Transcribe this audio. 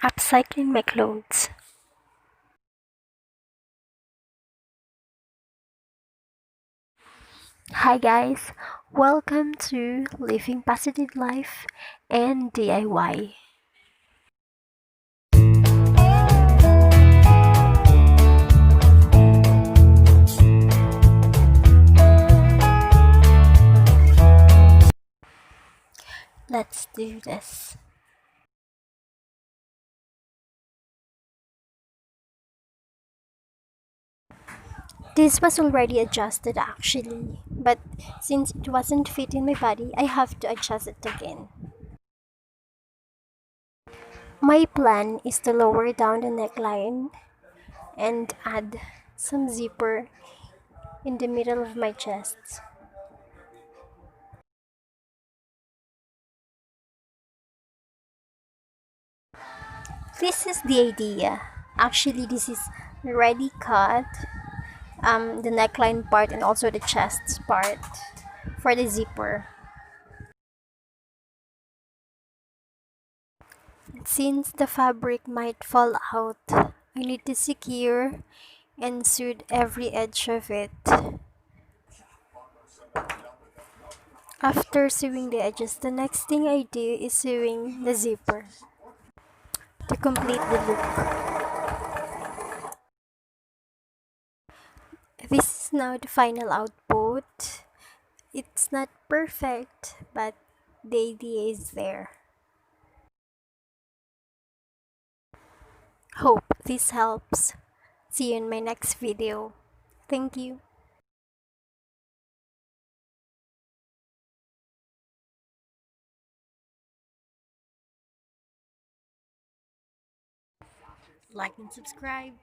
Upcycling my clothes. Hi guys, welcome to Living Positive Life and DIY. Let's do this. This was already adjusted actually, but since it wasn't fitting my body, I have to adjust it again. My plan is to lower down the neckline and add some zipper in the middle of my chest. This is the idea. Actually, this is already cut, the neckline part and also the chest part for the zipper. Since the fabric might fall out, I need to secure and sew every edge of it. After sewing the edges, the next thing I do is sewing the zipper to complete the look. This is now the final output. It's not perfect, but the idea is there. Hope this helps. See you in my next video. Thank you. Like and subscribe.